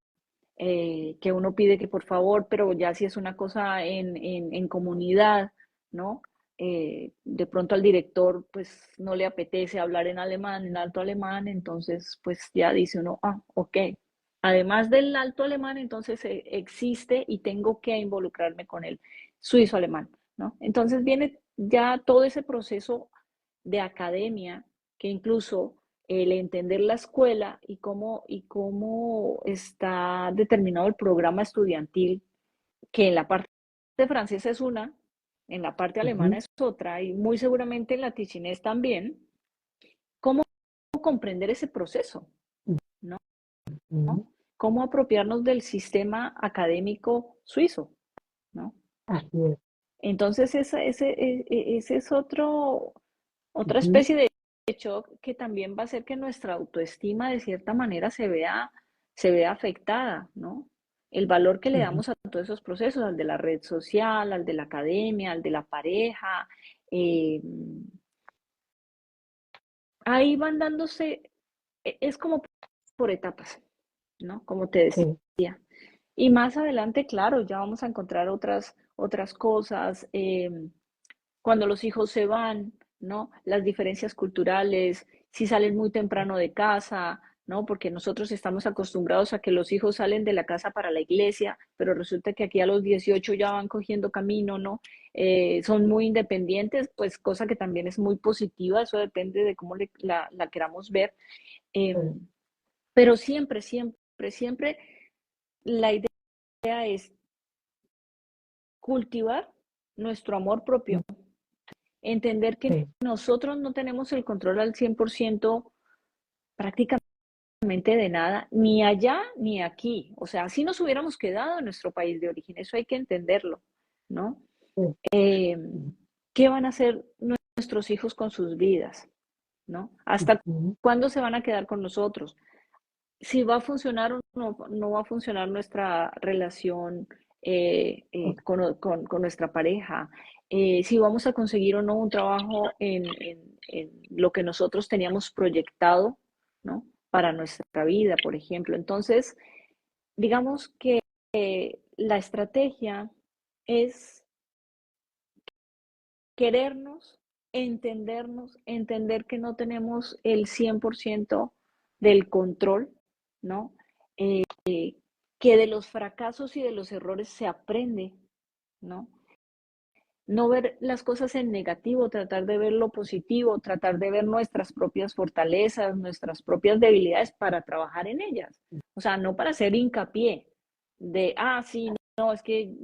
Que uno pide que por favor, pero ya si es una cosa en comunidad, ¿no? De pronto al director pues no le apetece hablar en alemán, en alto alemán, entonces pues ya dice uno, ah, ok. Además del alto alemán, entonces existe y tengo que involucrarme con el suizo alemán, ¿no? Entonces viene ya todo ese proceso de academia que incluso el entender la escuela y cómo está determinado el programa estudiantil, que en la parte francesa es una, en la parte ujú, alemana es otra, y muy seguramente en la tichinés también, cómo comprender ese proceso, ¿no? ujú, Cómo apropiarnos del sistema académico suizo, ¿no? así es. Entonces, ese es otra Ujú, especie de shock que también va a hacer que nuestra autoestima de cierta manera se vea afectada, ¿no? El valor que le ujú, damos a todos esos procesos, al de la red social, al de la academia, al de la pareja, eh, ahí van dándose, es como por etapas, ¿no? Como te decía. sí, Y más adelante, claro, ya vamos a encontrar otras cosas. Cuando los hijos se van, ¿no? Las diferencias culturales, si salen muy temprano de casa, ¿no? Porque nosotros estamos acostumbrados a que los hijos salen de la casa para la iglesia, pero resulta que aquí a los 18 ya van cogiendo camino, ¿no? Son muy independientes, pues cosa que también es muy positiva, eso depende de cómo la queramos ver. sí, Em, pero siempre, siempre, siempre la idea es cultivar nuestro amor propio, entender que sí, nosotros no tenemos el control al 100% prácticamente de nada, ni allá ni aquí. O sea, si nos hubiéramos quedado en nuestro país de origen, eso hay que entenderlo, ¿no? sí, Eh, sí, ¿Qué van a hacer nuestros hijos con sus vidas? ¿No? ¿Hasta ujú, cuándo se van a quedar con nosotros? Si va a funcionar o no va a funcionar nuestra relación con nuestra pareja, si vamos a conseguir o no un trabajo en lo que nosotros teníamos proyectado, ¿no? Para nuestra vida, por ejemplo. Entonces, digamos que la estrategia es querernos, entendernos, entender que no tenemos el 100% del control, ¿no? Que de los fracasos y de los errores se aprende, ¿no? No ver las cosas en negativo, tratar de ver lo positivo, tratar de ver nuestras propias fortalezas, nuestras propias debilidades para trabajar en ellas. O sea, no para hacer hincapié de, sí, no, es que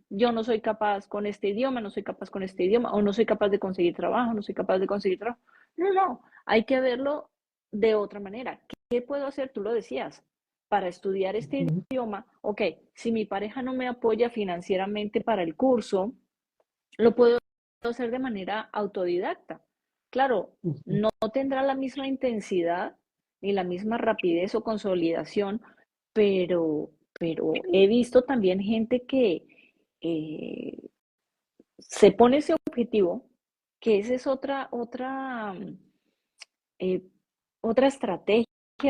yo no soy capaz con este idioma, no soy capaz con este idioma, o no soy capaz de conseguir trabajo, no soy capaz de conseguir trabajo. No, no, hay que verlo de otra manera. ¿Qué puedo hacer? Tú lo decías, para estudiar este ujú, idioma. Ok, si mi pareja no me apoya financieramente para el curso, lo puedo hacer de manera autodidacta. Claro, ujú. no tendrá la misma intensidad ni la misma rapidez o consolidación, pero he visto también gente que eh, se pone ese objetivo, que esa es eh, otra estrategia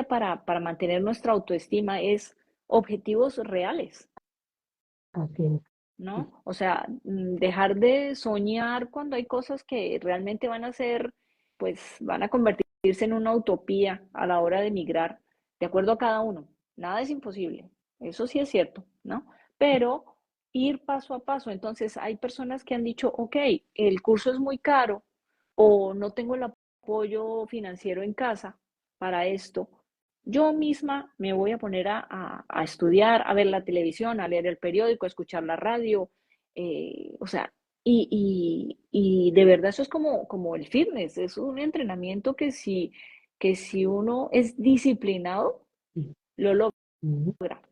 para mantener nuestra autoestima, es objetivos reales. Así es. Sí, ¿No? O sea, dejar de soñar cuando hay cosas que realmente van a ser, pues van a convertirse en una utopía a la hora de migrar, de acuerdo a cada uno. Nada es imposible, eso sí es cierto, ¿no? Pero ir paso a paso. Entonces, hay personas que han dicho, ok, el curso es muy caro o no tengo el apoyo financiero en casa para esto. Yo misma me voy a poner a estudiar, a ver la televisión, a leer el periódico, a escuchar la radio, o sea, y de verdad eso es como el fitness, es un entrenamiento que si uno es disciplinado, sí, lo ujú. logra.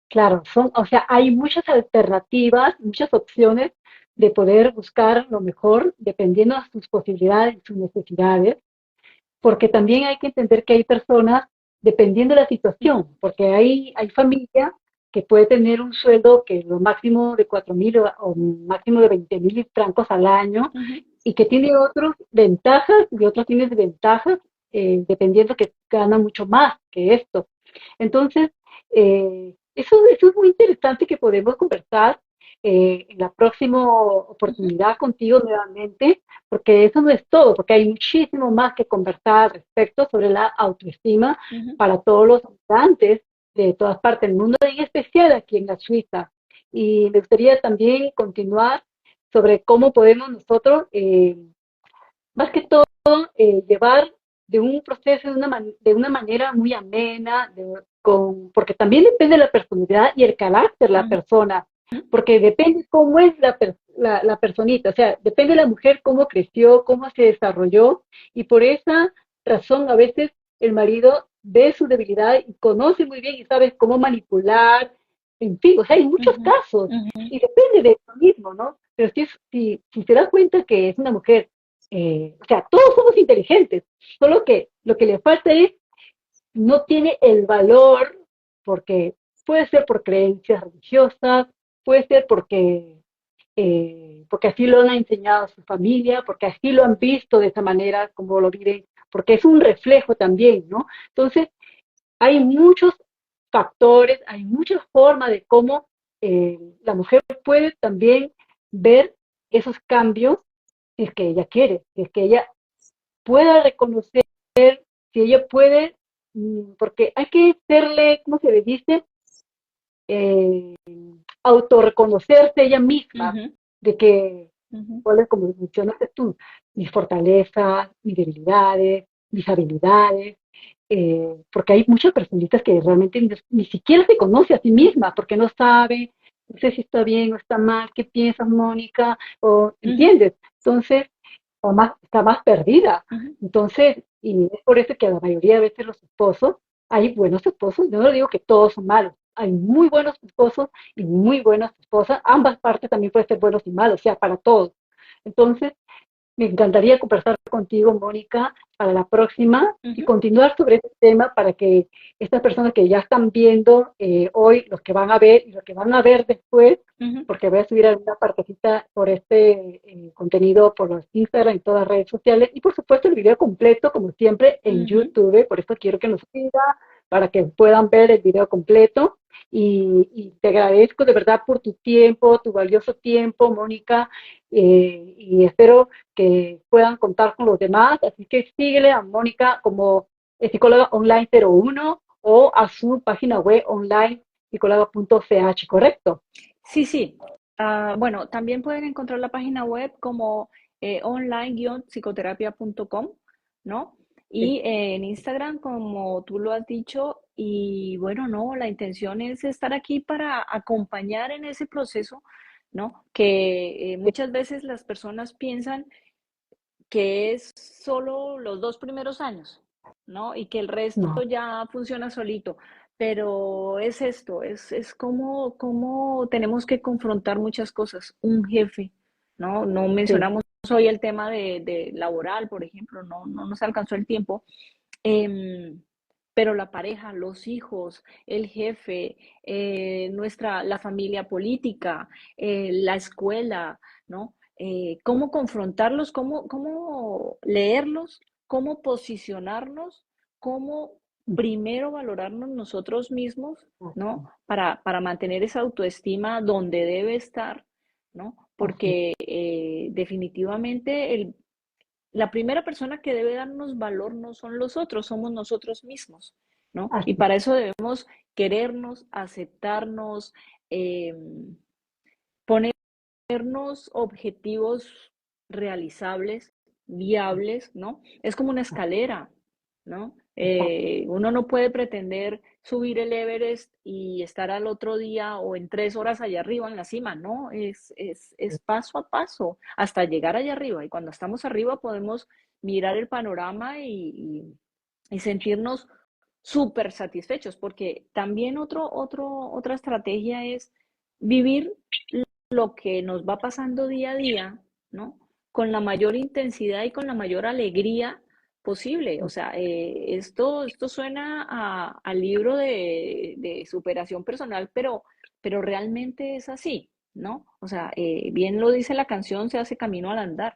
Claro, o sea, hay muchas alternativas, muchas opciones de poder buscar lo mejor dependiendo de sus posibilidades y sus necesidades, porque también hay que entender que hay personas, dependiendo de la situación, porque hay familias que puede tener un sueldo que es lo máximo de 4.000 o máximo de 20.000 francos al año Ujú, y que tiene otras ventajas y otros tiene desventajas, dependiendo que gana mucho más que esto. Entonces, eso es muy interesante que podemos conversar en la próxima ujú, oportunidad contigo nuevamente, porque eso no es todo, porque hay muchísimo más que conversar al respecto sobre la autoestima ujú. para todos los habitantes de todas partes del mundo, y en especial aquí en la Suiza. Y me gustaría también continuar sobre cómo podemos nosotros, más que todo, llevar de un proceso de una manera muy amena, porque también depende de la personalidad y el carácter de la Ujú, persona, porque depende cómo es la personita, o sea, depende de la mujer cómo creció, cómo se desarrolló, y por esa razón a veces el marido ve su debilidad y conoce muy bien y sabe cómo manipular, en fin, o sea, hay muchos ujú, casos, ujú, y depende de eso mismo, ¿no? Pero si se da cuenta que es una mujer, o sea, todos somos inteligentes, solo que lo que le falta es, no tiene el valor, porque puede ser por creencias religiosas, puede ser porque así lo han enseñado a su familia, porque así lo han visto de esa manera como lo viven, porque es un reflejo también, ¿no? Entonces, hay muchos factores, hay muchas formas de cómo la mujer puede también ver esos cambios si es que ella quiere, si es que ella pueda reconocer, si ella puede, porque hay que serle, ¿cómo se le dice? Eh, Autorreconocerse ella misma Ujú, de que, ujú, cuáles, como mencionaste tú, mis fortalezas, mis debilidades, mis habilidades, porque hay muchas personitas que realmente ni siquiera se conoce a sí misma, porque no sabe, no sé si está bien o está mal, qué piensas, Mónica, o ujú, entiendes. Entonces, está más perdida. ujú. Entonces, y es por eso que a la mayoría de veces los esposos, hay buenos esposos, yo no digo que todos son malos, hay muy buenos esposos y muy buenas esposas, ambas partes también pueden ser buenos y malos, o sea, para todos. Entonces, me encantaría conversar contigo, Mónica, para la próxima y Ujú, continuar sobre este tema para que estas personas que ya están viendo hoy, los que van a ver y los que van a ver después, ujú, porque voy a subir alguna partecita por este contenido por los Instagram y todas las redes sociales y por supuesto el video completo, como siempre, en ujú. YouTube. Por eso quiero que nos siga para que puedan ver el video completo. Y te agradezco de verdad por tu tiempo, tu valioso tiempo, Mónica, y espero que puedan contar con los demás. Así que síguele a Mónica como psicóloga online 01 o a su página web online psicóloga.ch, ¿correcto? Sí, sí. Bueno, también pueden encontrar la página web como online-psicoterapia.com, ¿no? Sí. Y en Instagram, como tú lo has dicho, y bueno, no, la intención es estar aquí para acompañar en ese proceso, ¿no? Que muchas veces las personas piensan que es solo los 2 primeros años, ¿no? Y que el resto No, ya funciona solito. Pero es esto, es como tenemos que confrontar muchas cosas. Un jefe, ¿no? No sí, mencionamos hoy el tema de laboral, por ejemplo, no nos alcanzó el tiempo. Em, pero la pareja, los hijos, el jefe, la familia política, la escuela, ¿no? Cómo confrontarlos, cómo leerlos, cómo posicionarnos, cómo primero valorarnos nosotros mismos, ¿no? Para mantener esa autoestima donde debe estar, ¿no? así, Porque definitivamente la primera persona que debe darnos valor no son los otros, somos nosotros mismos, ¿no? Y así, para eso debemos querernos, aceptarnos, eh, ponernos objetivos realizables, viables, ¿no? Es como una escalera, ¿no? exacto. Uno no puede pretender subir el Everest y estar al otro día o en 3 horas allá arriba en la cima, ¿no? Es paso a paso hasta llegar allá arriba. Y cuando estamos arriba podemos mirar el panorama y sentirnos súper satisfechos, porque también otra estrategia es vivir lo que nos va pasando día a día, ¿no? Con la mayor intensidad y con la mayor alegría posible. O sea, esto suena al libro de superación personal, pero realmente es así, ¿no? O sea, bien lo dice la canción, se hace camino al andar,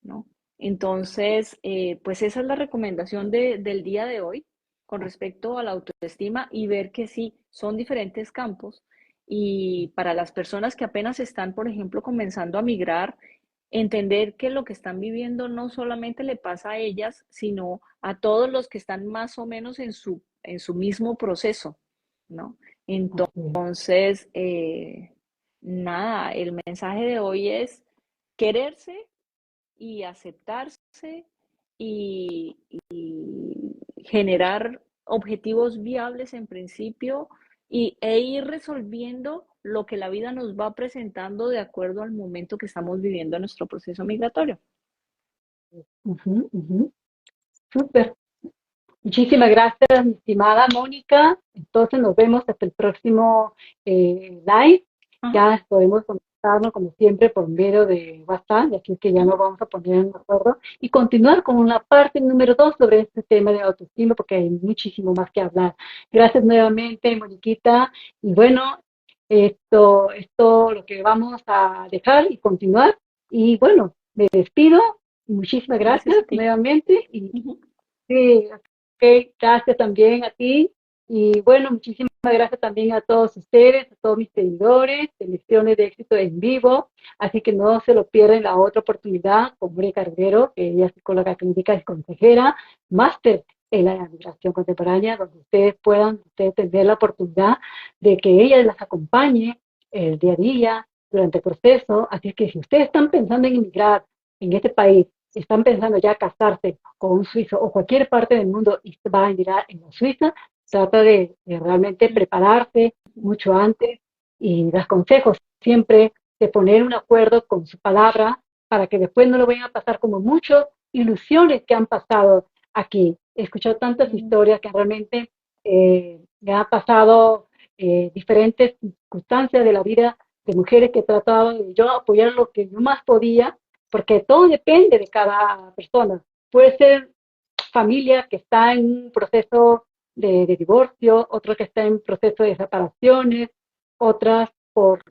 ¿no? Entonces, pues esa es la recomendación del día de hoy con respecto a la autoestima y ver que sí, son diferentes campos y para las personas que apenas están, por ejemplo, comenzando a migrar, entender que lo que están viviendo no solamente le pasa a ellas, sino a todos los que están más o menos en su mismo proceso, ¿no? Así. Entonces, nada, el mensaje de hoy es quererse y aceptarse y generar objetivos viables en principio e ir resolviendo lo que la vida nos va presentando de acuerdo al momento que estamos viviendo en nuestro proceso migratorio. Ujú, ujú. Súper. Muchísimas gracias, mi estimada Mónica. Entonces nos vemos hasta el próximo live. Ajá. Ya podemos contactarnos como siempre por medio de WhatsApp, y aquí que ya Ujú. nos vamos a poner de acuerdo y continuar con la parte número 2 sobre este tema de autoestima, porque hay muchísimo más que hablar. Gracias nuevamente, Moniquita. Y bueno, esto es todo lo que vamos a dejar y continuar. Y bueno, me despido. Muchísimas Gracias a gracias ti. nuevamente y Ujú. sí, ok, gracias también a ti Y bueno, muchísimas gracias también a todos ustedes, a todos mis seguidores de Lecciones de Éxito en Vivo. Así que no se lo pierdan la otra oportunidad con Mónica Carguero, que ella es psicóloga clínica y consejera, máster en la migración contemporánea, donde ustedes puedan tener la oportunidad de que ella las acompañe el día a día durante el proceso. Así que si ustedes están pensando en emigrar en este país, están pensando ya casarse con un suizo o cualquier parte del mundo y va a emigrar en la Suiza, trata de realmente prepararse mucho antes y das consejos siempre de poner un acuerdo con su palabra para que después no lo vayan a pasar como muchas ilusiones que han pasado aquí. He escuchado tantas historias que realmente me han pasado diferentes circunstancias de la vida de mujeres que trataban de yo apoyar lo que yo más podía, porque todo depende de cada persona. Puede ser familia que está en un proceso de divorcio, otro que está en proceso de separaciones, otras por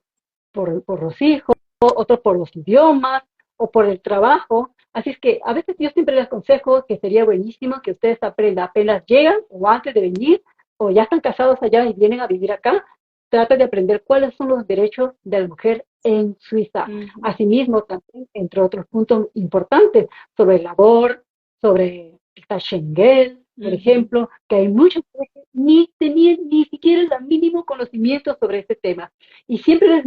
los hijos, otros por los idiomas o por el trabajo. Así es que a veces yo siempre les aconsejo que sería buenísimo que ustedes aprendan apenas llegan o antes de venir o ya están casados allá y vienen a vivir acá, trata de aprender cuáles son los derechos de la mujer en Suiza. Asimismo, también, entre otros puntos importantes, sobre el labor, sobre el Schengen, por ejemplo, que hay muchos que ni tenían ni siquiera el mínimo conocimiento sobre este tema. Y siempre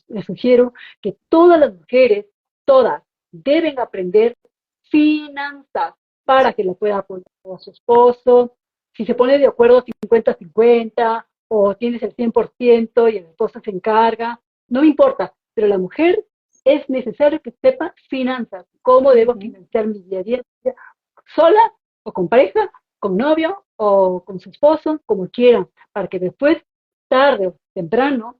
les sugiero que todas las mujeres, todas, deben aprender finanzas para que le pueda apoyar a su esposo. Si se pone de acuerdo 50-50 o tienes el 100% y el esposo se encarga, no importa, pero la mujer es necesario que sepa finanzas, cómo debo financiar mi día a día, sola o con pareja, con novio o con su esposo, como quieran, para que después, tarde o temprano,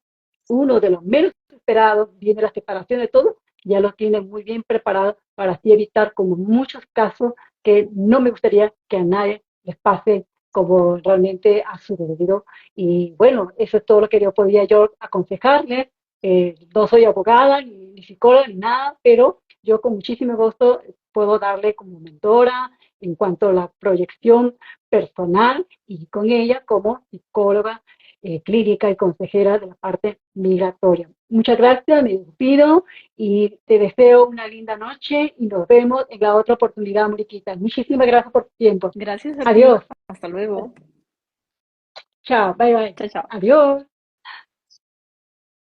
uno de los menos esperados, viene la separación de todo, ya lo tiene muy bien preparado para así evitar como muchos casos que no me gustaría que a nadie les pase como realmente ha sucedido. Y bueno, eso es todo lo que yo podía yo aconsejarles. No soy abogada, ni psicóloga, ni nada, pero yo con muchísimo gusto puedo darle como mentora en cuanto a la proyección personal y con ella como psicóloga clínica y consejera de la parte migratoria. Muchas gracias, me despido y te deseo una linda noche y nos vemos en la otra oportunidad, Moriquita. Muchísimas gracias por tu tiempo. Gracias a ti. Adiós. Hasta luego. Chao, bye bye. Chao, chao. Adiós.